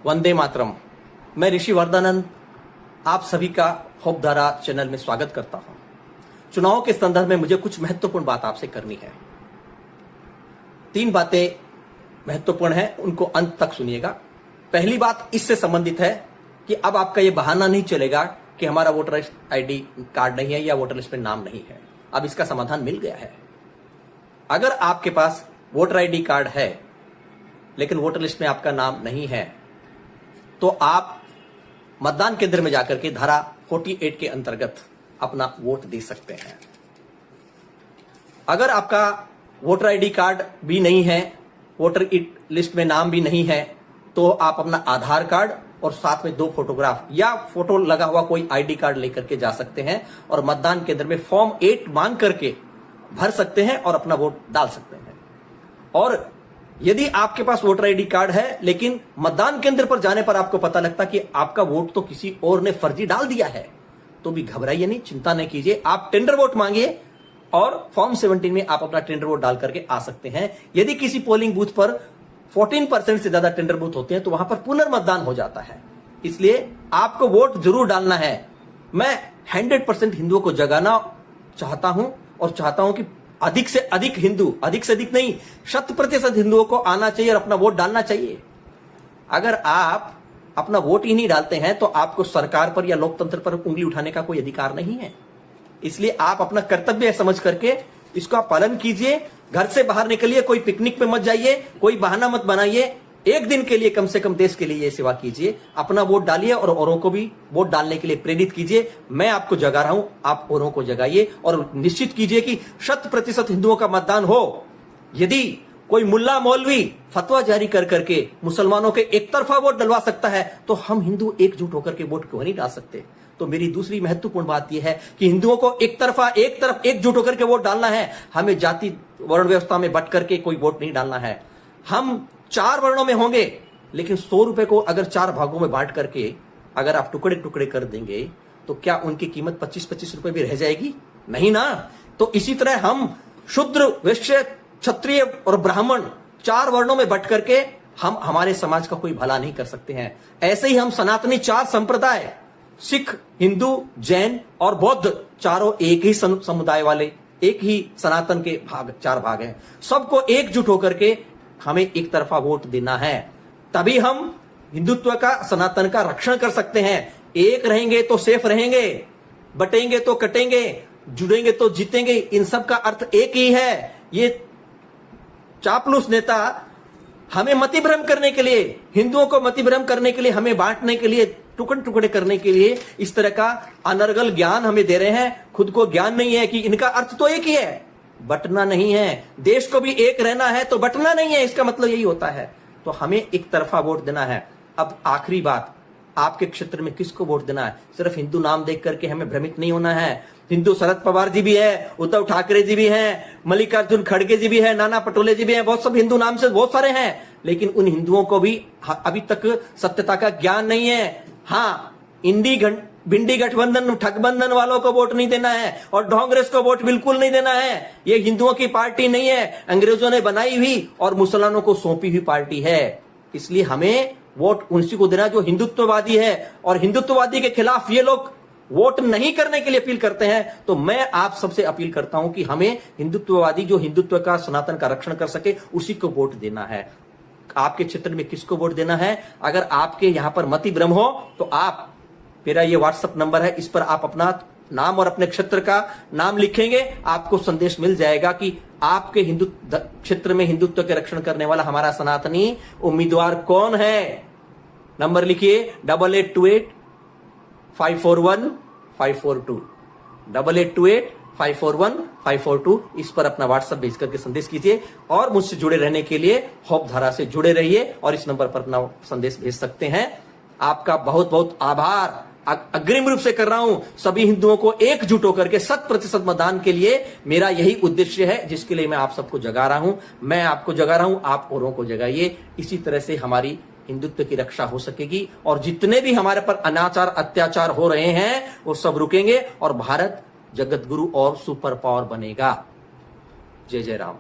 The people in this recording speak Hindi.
वंदे मातरम। मैं ऋषि वर्धनन आप सभी का होप धारा चैनल में स्वागत करता हूं। चुनाव के संदर्भ में मुझे कुछ महत्वपूर्ण बात आपसे करनी है। 3 बातें महत्वपूर्ण हैं, उनको अंत तक सुनिएगा। पहली बात इससे संबंधित है कि अब आपका यह बहाना नहीं चलेगा कि हमारा वोटर आईडी कार्ड नहीं है या वोटर लिस्ट में नाम नहीं है। अब इसका समाधान मिल गया है। अगर आपके पास वोटर आईडी कार्ड है लेकिन वोटर लिस्ट में आपका नाम नहीं है तो आप मतदान केंद्र में जाकर के धारा 48 के अंतर्गत अपना वोट दे सकते हैं। अगर आपका वोटर आईडी कार्ड भी नहीं है, वोटर लिस्ट में नाम भी नहीं है, तो आप अपना आधार कार्ड और साथ में 2 फोटोग्राफ या फोटो लगा हुआ कोई आईडी कार्ड लेकर के जा सकते हैं और मतदान केंद्र में फॉर्म 8 मांग करके भर सकते हैं और अपना वोट डाल सकते हैं। और यदि आपके पास वोटर आईडी कार्ड है लेकिन मतदान केंद्र पर जाने पर आपको पता लगता कि आपका वोट तो किसी और ने फर्जी डाल दिया है, तो भी घबराइए नहीं, चिंता नहीं कीजिए। आप टेंडर वोट मांगिए और फॉर्म 17 में आप अपना टेंडर वोट डाल करके आ सकते हैं। यदि किसी पोलिंग बूथ पर 14% से ज्यादा टेंडर बूथ होते हैं तो वहां पर पुनर्मतदान हो जाता है। इसलिए आपको वोट जरूर डालना है। मैं 100% हिंदुओं को जगाना चाहता हूं और चाहता हूं कि अधिक से अधिक हिंदू, अधिक से अधिक नहीं, 100% हिंदुओं को आना चाहिए और अपना वोट डालना चाहिए। अगर आप अपना वोट ही नहीं डालते हैं तो आपको सरकार पर या लोकतंत्र पर उंगली उठाने का कोई अधिकार नहीं है। इसलिए आप अपना कर्तव्य समझ करके इसका पालन कीजिए। घर से बाहर निकलिए, कोई पिकनिक पे मत जाइए, कोई बहाना मत बनाइए। एक दिन के लिए कम से कम देश के लिए ये सेवा कीजिए, अपना वोट डालिए और औरों को भी वोट डालने के लिए प्रेरित कीजिए। मैं आपको जगा रहा हूं, आप औरों को जगाइए और निश्चित कीजिए कि 100% हिंदुओं का मतदान हो। यदि कोई मुल्ला मौलवी फतवा जारी कर करके मुसलमानों के एक तरफा वोट डलवा सकता है तो हम हिंदू एकजुट होकर के वोट क्यों नहीं डाल सकते? तो मेरी दूसरी महत्वपूर्ण बात यह है कि हिंदुओं को एक तरफ एकजुट होकर के वोट डालना है। हमें जाति वर्ण व्यवस्था में बट करके कोई वोट नहीं डालना है। हम 4 वर्णों में होंगे लेकिन 100 रुपए को अगर 4 भागों में बांट करके अगर आप टुकड़े टुकड़े कर देंगे तो क्या उनकी कीमत 25-25 रुपए भी रह जाएगी? नहीं ना। तो इसी तरह हम शूद्र, वैश्य, क्षत्रिय और ब्राह्मण 4 वर्णों में बट करके हम हमारे समाज का कोई भला नहीं कर सकते हैं। ऐसे ही हम सनातनी 4 संप्रदाय, सिख, हिंदू, जैन और बौद्ध, चारों एक ही समुदाय वाले, एक ही सनातन के 4 भाग हैं। सबको एकजुट होकर के हमें एक तरफा वोट देना है, तभी हम हिंदुत्व का, सनातन का रक्षण कर सकते हैं। एक रहेंगे तो सेफ रहेंगे, बटेंगे तो कटेंगे, जुड़ेंगे तो जीतेंगे। इन सब का अर्थ एक ही है। ये चापलूस नेता हमें मतिभ्रम करने के लिए, हिंदुओं को मतिभ्रम करने के लिए, हमें बांटने के लिए, टुकड़े टुकड़े करने के लिए इस तरह का अनर्गल ज्ञान हमें दे रहे हैं। खुद को ज्ञान नहीं है कि इनका अर्थ तो एक ही है, बटना नहीं है। देश को भी एक रहना है तो बटना नहीं है, इसका मतलब यही होता है। तो हमें एक तरफा वोट देना है। अब आखिरी बात, आपके क्षेत्र में किसको वोट देना है? सिर्फ हिंदू नाम देख करके हमें भ्रमित नहीं होना है। हिंदू शरद पवार जी भी है, उद्धव ठाकरे जी भी हैं, मल्लिकार्जुन खड़गे जी भी हैं, नाना पटोले जी भी हैं, बहुत सब हिंदू नाम से बहुत सारे हैं। लेकिन उन हिंदुओं को भी अभी तक सत्यता का ज्ञान नहीं है। हाँ, भिंडी गठबंधन, ठगबंधन वालों को वोट नहीं देना है और कांग्रेस को वोट बिल्कुल नहीं देना है। ये हिंदुओं की पार्टी नहीं है, अंग्रेजों ने बनाई हुई और मुसलमानों को सौंपी हुई पार्टी है। इसलिए हमें वोट उनसी को देना जो हिंदुत्ववादी है। और हिंदुत्ववादी के खिलाफ ये लोग वोट नहीं करने के लिए अपील करते हैं। तो मैं आप सबसे अपील करता हूं कि हमें हिंदुत्ववादी, जो हिंदुत्व का, सनातन का रक्षण कर सके, उसी को वोट देना है। आपके क्षेत्र में किसको वोट देना है? अगर आपके यहां पर मति भ्रम हो तो आप, मेरा ये व्हाट्सएप नंबर है, इस पर आप अपना नाम और अपने क्षेत्र का नाम लिखेंगे, आपको संदेश मिल जाएगा कि आपके हिंदू क्षेत्र में हिंदुत्व के रक्षण करने वाला हमारा सनातनी उम्मीदवार कौन है। नंबर लिखिए 8828 541 542, 8828 541 542। इस पर अपना व्हाट्सएप भेज करके संदेश कीजिए और मुझसे जुड़े रहने के लिए होप धारा से जुड़े रहिए और इस नंबर पर अपना संदेश भेज सकते हैं। आपका बहुत बहुत आभार अग्रिम रूप से कर रहा हूं। सभी हिंदुओं को एकजुट होकर के 100% मतदान के लिए मेरा यही उद्देश्य है, जिसके लिए मैं आप सबको जगा रहा हूं। मैं आपको जगा रहा हूं, आप औरों को जगाइए। इसी तरह से हमारी हिंदुत्व की रक्षा हो सकेगी और जितने भी हमारे पर अनाचार, अत्याचार हो रहे हैं वो सब रुकेंगे और भारत जगत गुरु और सुपर पावर बनेगा। जय जय राम।